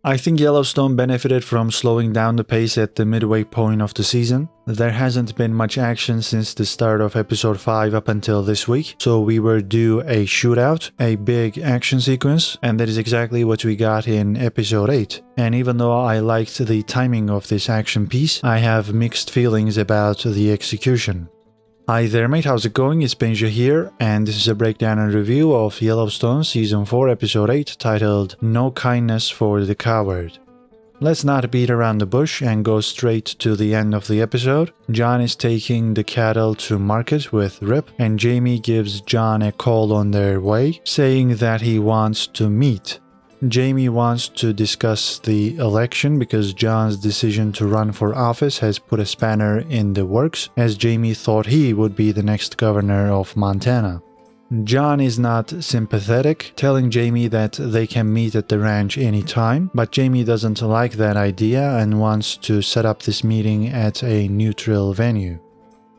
I think Yellowstone benefited from slowing down the pace at the midway point of the season. There hasn't been much action since the start of episode 5 up until this week, so we were due a shootout, a big action sequence, and that is exactly what we got in episode 8. And even though I liked the timing of this action piece, I have mixed feelings about the execution. Hi there mate, how's it going? It's Benja here, and this is a breakdown and review of Yellowstone Season 4 Episode 8 titled No Kindness for the Coward. Let's not beat around the bush and go straight to the end of the episode. John is taking the cattle to market with Rip, and Jamie gives John a call on their way, saying that he wants to meet. Jamie wants to discuss the election because John's decision to run for office has put a spanner in the works, as Jamie thought he would be the next governor of Montana. John is not sympathetic, telling Jamie that they can meet at the ranch anytime, but Jamie doesn't like that idea and wants to set up this meeting at a neutral venue.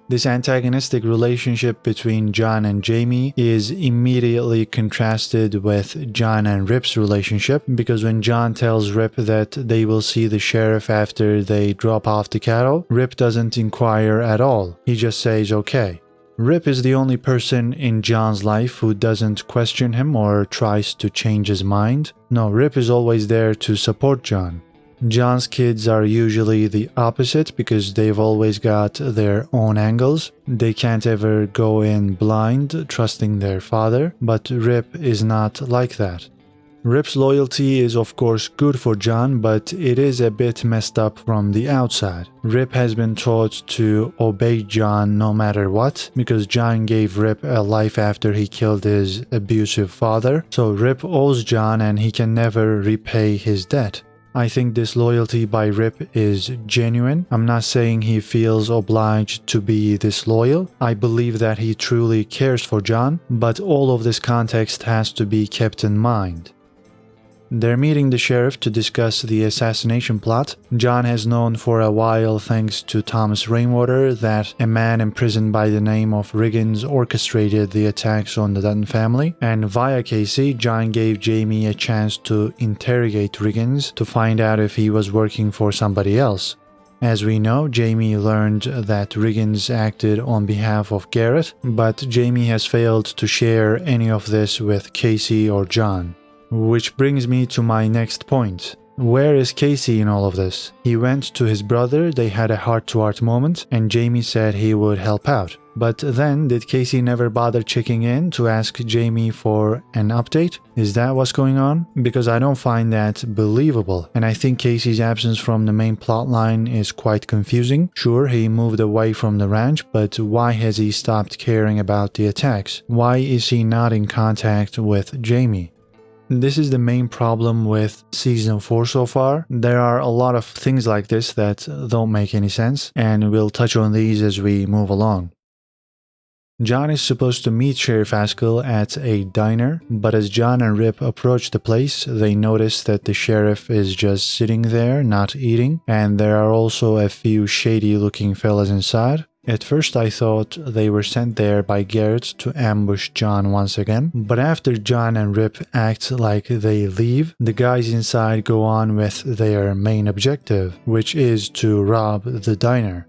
This antagonistic relationship between John and Jamie is immediately contrasted with John and Rip's relationship, because when John tells Rip that they will see the sheriff after they drop off the cattle, Rip doesn't inquire at all. He just says okay. Rip is the only person in John's life who doesn't question him or tries to change his mind. No, Rip is always there to support John. John's kids are usually the opposite because they've always got their own angles. They can't ever go in blind, trusting their father, but Rip is not like that. Rip's loyalty is of course good for John, but it is a bit messed up from the outside. Rip has been taught to obey John no matter what, because John gave Rip a life after he killed his abusive father, so Rip owes John and he can never repay his debt. I think this loyalty by Rip is genuine. I'm not saying he feels obliged to be disloyal. I believe that he truly cares for John, but all of this context has to be kept in mind. They're meeting the sheriff to discuss the assassination plot. John has known for a while, thanks to Thomas Rainwater, that a man imprisoned by the name of Riggins orchestrated the attacks on the Dutton family, and via Kayce, John gave Jamie a chance to interrogate Riggins to find out if he was working for somebody else. As we know, Jamie learned that Riggins acted on behalf of Garrett, but Jamie has failed to share any of this with Kayce or John. Which brings me to my next point. Where is Kayce in all of this? He went to his brother, they had a heart-to-heart moment, and Jamie said he would help out. But then, did Kayce never bother checking in to ask Jamie for an update? Is that what's going on? Because I don't find that believable, and I think Kayce's absence from the main plotline is quite confusing. Sure, he moved away from the ranch, but why has he stopped caring about the attacks? Why is he not in contact with Jamie? This is the main problem with Season 4 so far. There are a lot of things like this that don't make any sense, and we'll touch on these as we move along. John is supposed to meet Sheriff Haskell at a diner, but as John and Rip approach the place, they notice that the sheriff is just sitting there, not eating, and there are also a few shady-looking fellas inside. At first I thought they were sent there by Garrett to ambush John once again, but after John and Rip act like they leave, the guys inside go on with their main objective, which is to rob the diner.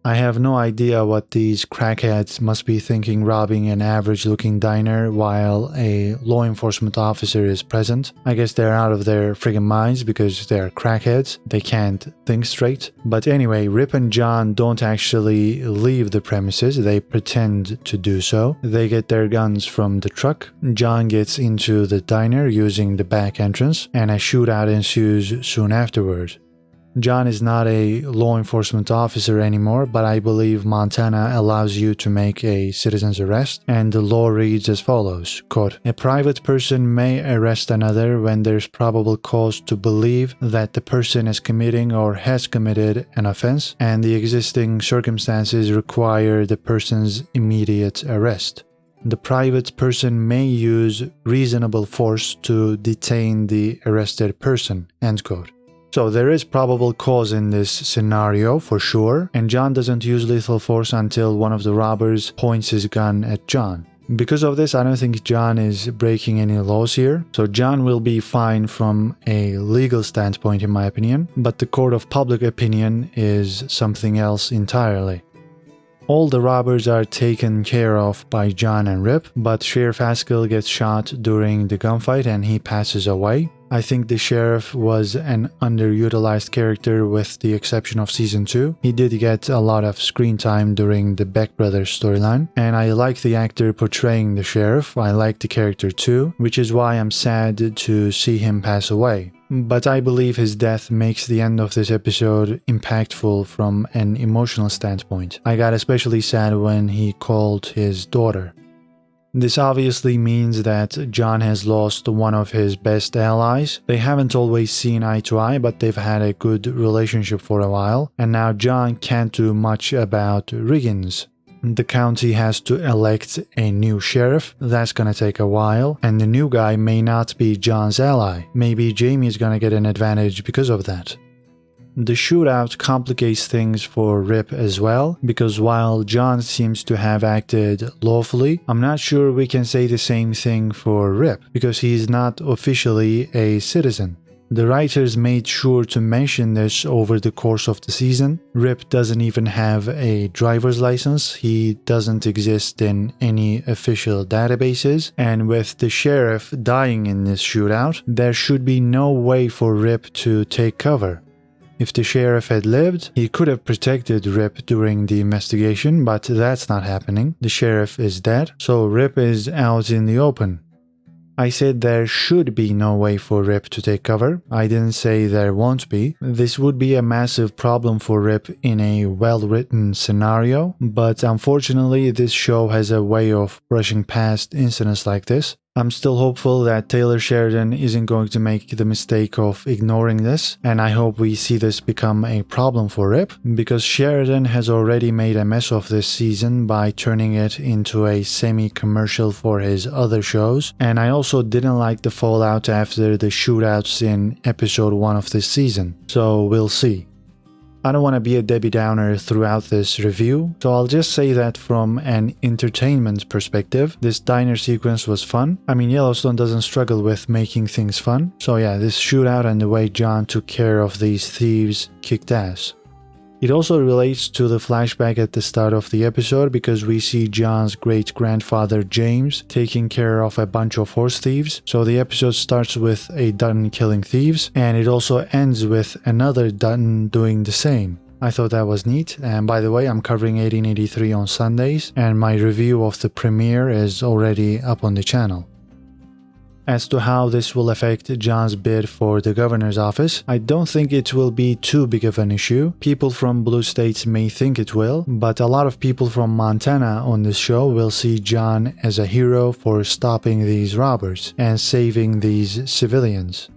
I have no idea what these crackheads must be thinking robbing an average-looking diner while a law enforcement officer is present. I guess they're out of their friggin' minds because they're crackheads. They can't think straight. But anyway, Rip and John don't actually leave the premises. They pretend to do so. They get their guns from the truck. John gets into the diner using the back entrance, and a shootout ensues soon afterward. John is not a law enforcement officer anymore, but I believe Montana allows you to make a citizen's arrest, and the law reads as follows, quote, "A private person may arrest another when there's probable cause to believe that the person is committing or has committed an offense, and the existing circumstances require the person's immediate arrest. The private person may use reasonable force to detain the arrested person," end quote. So there is probable cause in this scenario for sure, and John doesn't use lethal force until one of the robbers points his gun at John. Because of this, I don't think John is breaking any laws here, so John will be fine from a legal standpoint in my opinion, but the court of public opinion is something else entirely. All the robbers are taken care of by John and Rip, but Sheriff Haskell gets shot during the gunfight and he passes away. I think the sheriff was an underutilized character with the exception of season 2. He did get a lot of screen time during the Beck brothers storyline, and I like the actor portraying the sheriff. I like the character too, which is why I'm sad to see him pass away. But I believe his death makes the end of this episode impactful from an emotional standpoint. I got especially sad when he called his daughter. This obviously means that John has lost one of his best allies. They haven't always seen eye to eye, but they've had a good relationship for a while, and now John can't do much about Riggins. The county has to elect a new sheriff. That's gonna take a while, and the new guy may not be John's ally. Maybe Jamie's gonna get an advantage because of that. The shootout complicates things for Rip as well, because while John seems to have acted lawfully, I'm not sure we can say the same thing for Rip, because he's not officially a citizen. The writers made sure to mention this over the course of the season. Rip doesn't even have a driver's license, he doesn't exist in any official databases, and with the sheriff dying in this shootout, there should be no way for Rip to take cover. If the sheriff had lived, he could have protected Rip during the investigation, but that's not happening. The sheriff is dead, so Rip is out in the open. I said there should be no way for Rip to take cover. I didn't say there won't be. This would be a massive problem for Rip in a well-written scenario, but unfortunately this show has a way of brushing past incidents like this. I'm still hopeful that Taylor Sheridan isn't going to make the mistake of ignoring this, and I hope we see this become a problem for Rip, because Sheridan has already made a mess of this season by turning it into a semi-commercial for his other shows, and I also didn't like the fallout after the shootouts in episode 1 of this season, so we'll see. I don't want to be a Debbie Downer throughout this review, so I'll just say that from an entertainment perspective, this diner sequence was fun. I mean, Yellowstone doesn't struggle with making things fun, so yeah, this shootout and the way John took care of these thieves kicked ass. It also relates to the flashback at the start of the episode because we see John's great-grandfather James taking care of a bunch of horse thieves. So the episode starts with a Dutton killing thieves, and it also ends with another Dutton doing the same. I thought that was neat, and by the way, I'm covering 1883 on Sundays, and my review of the premiere is already up on the channel. As to how this will affect John's bid for the governor's office, I don't think it will be too big of an issue. People from blue states may think it will, but a lot of people from Montana on this show will see John as a hero for stopping these robbers and saving these civilians.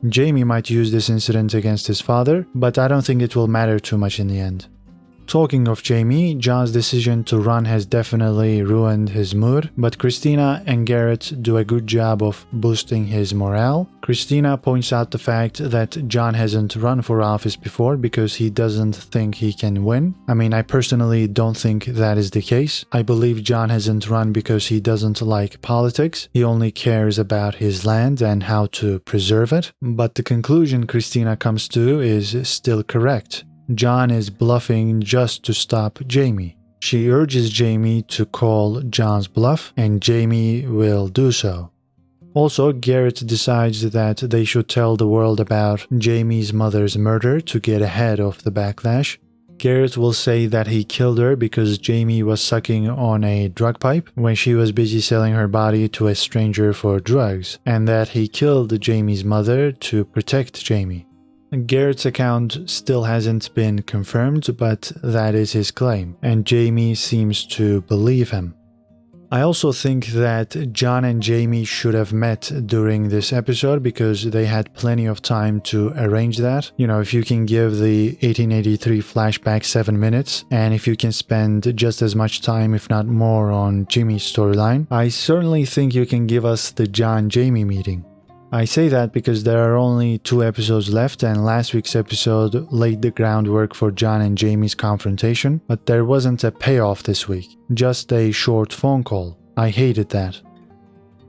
Jamie might use this incident against his father, but I don't think it will matter too much in the end. Talking of Jamie, John's decision to run has definitely ruined his mood, but Christina and Garrett do a good job of boosting his morale. Christina points out the fact that John hasn't run for office before because he doesn't think he can win. I mean, I personally don't think that is the case. I believe John hasn't run because he doesn't like politics. He only cares about his land and how to preserve it. But the conclusion Christina comes to is still correct. John is bluffing just to stop Jamie. She urges Jamie to call John's bluff, and Jamie will do so. Also, Garrett decides that they should tell the world about Jamie's mother's murder to get ahead of the backlash. Garrett will say that he killed her because Jamie was sucking on a drug pipe when she was busy selling her body to a stranger for drugs, and that he killed Jamie's mother to protect Jamie. Garrett's account still hasn't been confirmed, but that is his claim, and Jamie seems to believe him. I also think that John and Jamie should have met during this episode because they had plenty of time to arrange that. You know, if you can give the 1883 flashback 7 minutes, and if you can spend just as much time, if not more, on Jimmy's storyline, I certainly think you can give us the John-Jamie meeting. I say that because there are only 2 episodes left, and last week's episode laid the groundwork for John and Jamie's confrontation, but there wasn't a payoff this week, just a short phone call. I hated that.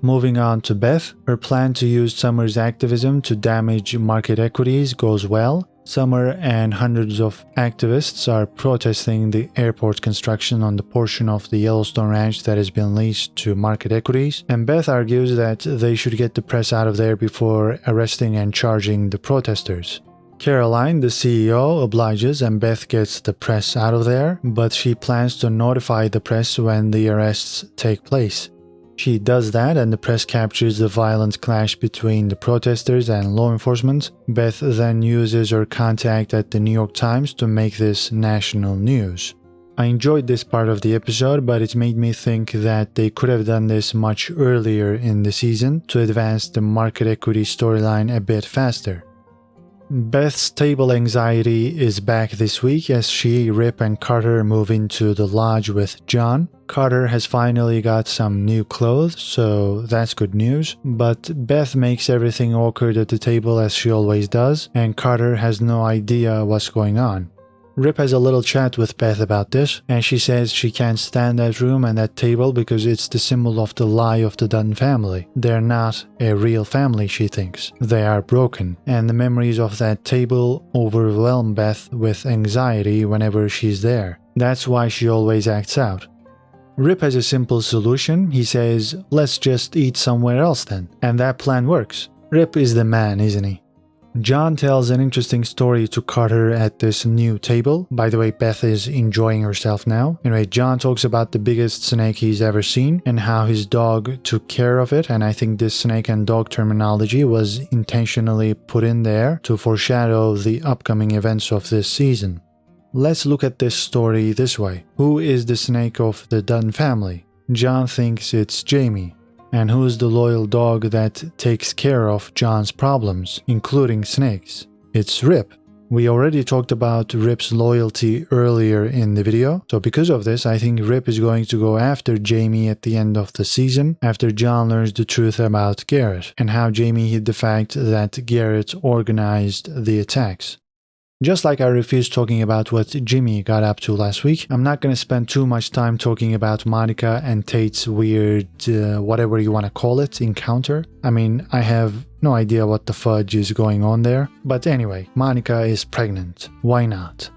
Moving on to Beth, her plan to use Summer's activism to damage market equities goes well. Summer and hundreds of activists are protesting the airport construction on the portion of the Yellowstone ranch that has been leased to market equities, and Beth argues that they should get the press out of there before arresting and charging the protesters. Caroline, the CEO, obliges and Beth gets the press out of there, but she plans to notify the press when the arrests take place. She does that and the press captures the violent clash between the protesters and law enforcement. Beth then uses her contact at the New York Times to make this national news. I enjoyed this part of the episode, but it made me think that they could have done this much earlier in the season to advance the market equity storyline a bit faster. Beth's table anxiety is back this week as she, Rip, and Carter move into the lodge with John. Carter has finally got some new clothes, so that's good news, but Beth makes everything awkward at the table as she always does, and Carter has no idea what's going on. Rip has a little chat with Beth about this, and she says she can't stand that room and that table because it's the symbol of the lie of the Dunn family. They're not a real family, she thinks. They are broken, and the memories of that table overwhelm Beth with anxiety whenever she's there. That's why she always acts out. Rip has a simple solution. He says, let's just eat somewhere else then. And that plan works. Rip is the man, isn't he? John tells an interesting story to Carter at this new table. By the way, Beth is enjoying herself now. Anyway, John talks about the biggest snake he's ever seen and how his dog took care of it, and I think this snake and dog terminology was intentionally put in there to foreshadow the upcoming events of this season. Let's look at this story this way. Who is the snake of the Dunn family? John thinks it's Jamie. And who's the loyal dog that takes care of John's problems, including snakes? It's Rip. We already talked about Rip's loyalty earlier in the video, so because of this, I think Rip is going to go after Jamie at the end of the season, after John learns the truth about Garrett, and how Jamie hid the fact that Garrett organized the attacks. Just like I refused talking about what Jimmy got up to last week, I'm not going to spend too much time talking about Monica and Tate's weird, whatever you want to call it, encounter. I mean, I have no idea what the fudge is going on there. But anyway, Monica is pregnant. Why not?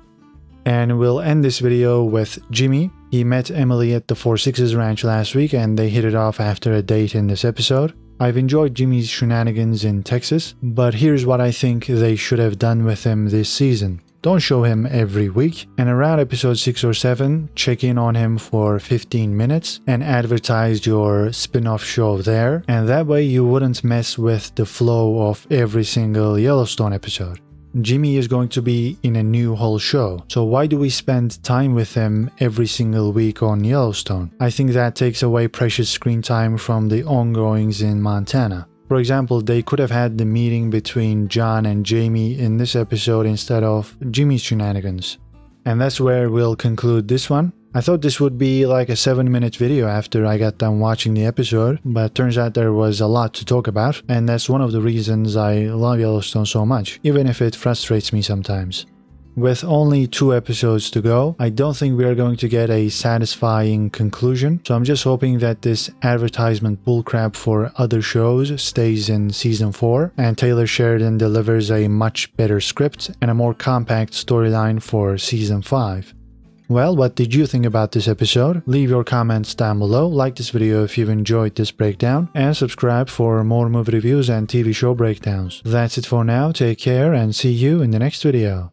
And we'll end this video with Jimmy. He met Emily at the 4-6's ranch last week and they hit it off after a date in this episode. I've enjoyed Jimmy's shenanigans in Texas, but here's what I think they should have done with him this season. Don't show him every week, and around episode 6 or 7, check in on him for 15 minutes and advertise your spin-off show there, and that way you wouldn't mess with the flow of every single Yellowstone episode. Jimmy is going to be in a new whole show, so why do we spend time with him every single week on Yellowstone? I think that takes away precious screen time from the ongoings in Montana. For example, they could have had the meeting between John and Jamie in this episode instead of Jimmy's shenanigans. And that's where we'll conclude this one. I thought this would be like a 7-minute video after I got done watching the episode, but turns out there was a lot to talk about, and that's one of the reasons I love Yellowstone so much, even if it frustrates me sometimes. With only 2 episodes to go, I don't think we are going to get a satisfying conclusion, so I'm just hoping that this advertisement bullcrap for other shows stays in season 4, and Taylor Sheridan delivers a much better script and a more compact storyline for season 5. Well, what did you think about this episode? Leave your comments down below, like this video if you've enjoyed this breakdown, and subscribe for more movie reviews and TV show breakdowns. That's it for now, take care and see you in the next video.